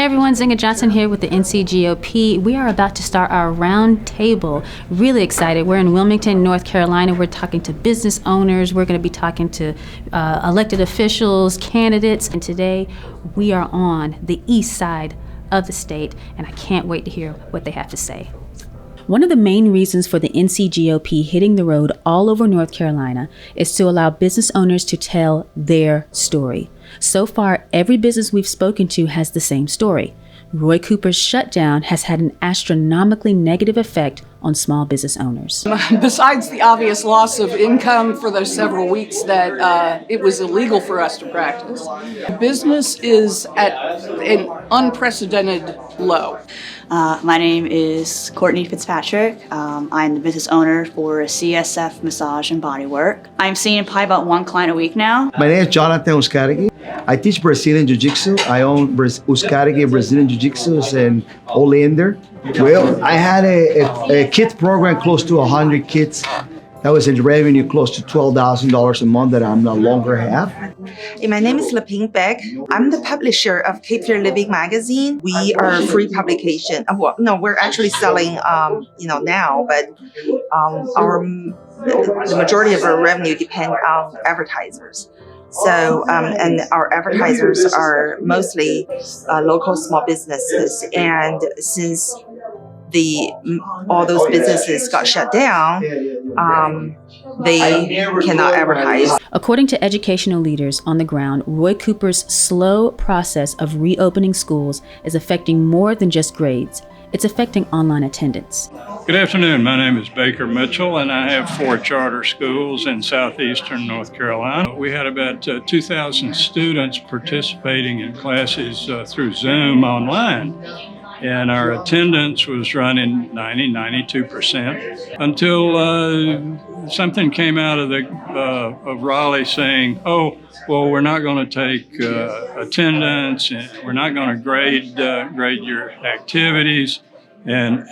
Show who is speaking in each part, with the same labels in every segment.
Speaker 1: Hey everyone, Zinga Johnson here with the NCGOP. We are about to start our roundtable. Really excited. We're in Wilmington, North Carolina. We're talking to business owners. We're going to be talking to elected officials, candidates, and today we are on the east side of the state, and I can't wait to hear what they have to say. One of the main reasons for the NCGOP hitting the road all over North Carolina is to allow business owners to tell their story. So far, every business we've spoken to has the same story. Roy Cooper's shutdown has had an astronomically negative effect on small business owners.
Speaker 2: Besides the obvious loss of income for those several weeks that it was illegal for us to practice, business is at an unprecedented low.
Speaker 3: My name is Courtney Fitzpatrick. I'm the business owner for CSF Massage and Bodywork. I'm seeing probably about one client a week now.
Speaker 4: My name is Jonathan Uscarigi. I teach Brazilian Jiu-Jitsu. I own Uscarigi Brazilian Jiu-Jitsu in Olander. Well, I had a kid program close to 100 kids. That was a revenue close to $12,000 a month that I no longer have.
Speaker 5: My name is Laping Beck. I'm the publisher of Cape Fear Living magazine. We are a free publication. We're actually selling, now, but the majority of our revenue depends on advertisers. So, and our advertisers are mostly local small businesses. And since all those businesses got shut down, they cannot advertise.
Speaker 1: According to educational leaders on the ground, Roy Cooper's slow process of reopening schools is affecting more than just grades. It's affecting online attendance.
Speaker 6: Good afternoon. My name is Baker Mitchell, and I have 4 charter schools in southeastern North Carolina. We had about 2,000 students participating in classes through Zoom online. And our attendance was running 92% until something came out of Raleigh saying, "Oh, well, we're not going to take attendance, and we're not going to grade your activities," and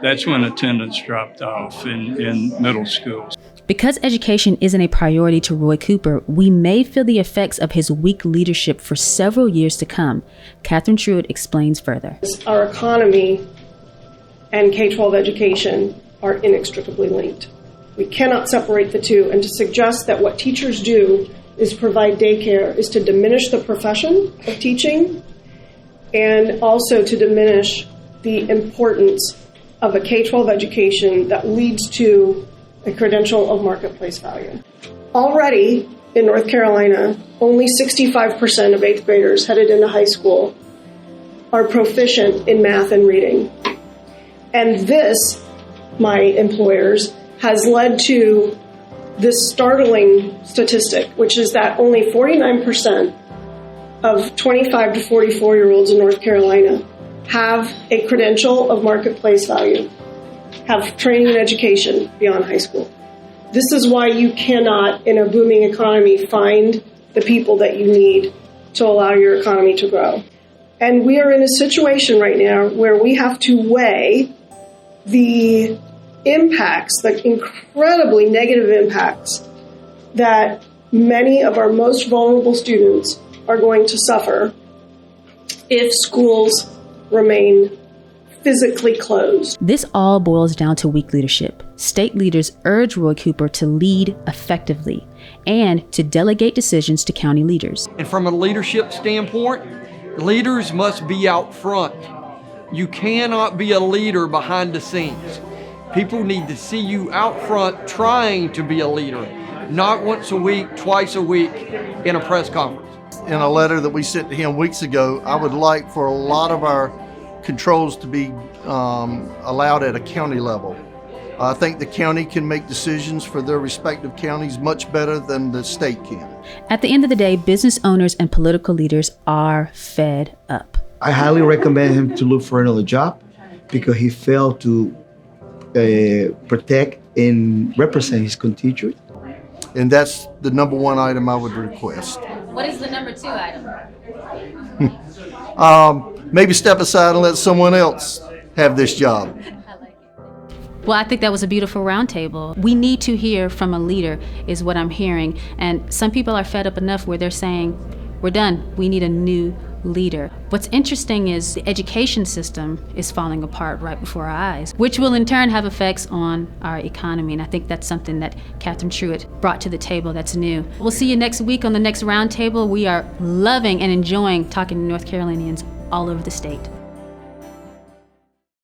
Speaker 6: that's when attendance dropped off in middle schools.
Speaker 1: Because education isn't a priority to Roy Cooper, we may feel the effects of his weak leadership for several years to come. Catherine Truitt explains further.
Speaker 7: Our economy and K-12 education are inextricably linked. We cannot separate the two, and to suggest that what teachers do is provide daycare is to diminish the profession of teaching and also to diminish the importance of a K-12 education that leads to a credential of marketplace value. Already in North Carolina, only 65% of 8th graders headed into high school are proficient in math and reading. And this, my employers, has led to this startling statistic, which is that only 49% of 25 to 44-year-olds in North Carolina have a credential of marketplace value, have training and education beyond high school. This is why you cannot, in a booming economy, find the people that you need to allow your economy to grow. And we are in a situation right now where we have to weigh the impacts, the incredibly negative impacts that many of our most vulnerable students are going to suffer if schools remain physically closed.
Speaker 1: This all boils down to weak leadership. State leaders urge Roy Cooper to lead effectively and to delegate decisions to county leaders.
Speaker 8: And from a leadership standpoint, leaders must be out front. You cannot be a leader behind the scenes. People need to see you out front trying to be a leader, not once a week, twice a week in a press conference.
Speaker 9: In a letter that we sent to him weeks ago, I would like for a lot of our controls to be allowed at a county level. I think the county can make decisions for their respective counties much better than the state can.
Speaker 1: At the end of the day, business owners and political leaders are fed up.
Speaker 4: I highly recommend him to look for another job because he failed to protect and represent his constituents.
Speaker 9: And that's the number 1 item I would request.
Speaker 1: What is the number 2 item?
Speaker 9: Maybe step aside and let someone else have this job.
Speaker 1: Well, I think that was a beautiful roundtable. We need to hear from a leader, is what I'm hearing. And some people are fed up enough where they're saying, we're done. We need a new leader. What's interesting is the education system is falling apart right before our eyes, which will in turn have effects on our economy. And I think that's something that Catherine Truitt brought to the table that's new. We'll see you next week on the next Roundtable. We are loving and enjoying talking to North Carolinians all over the state.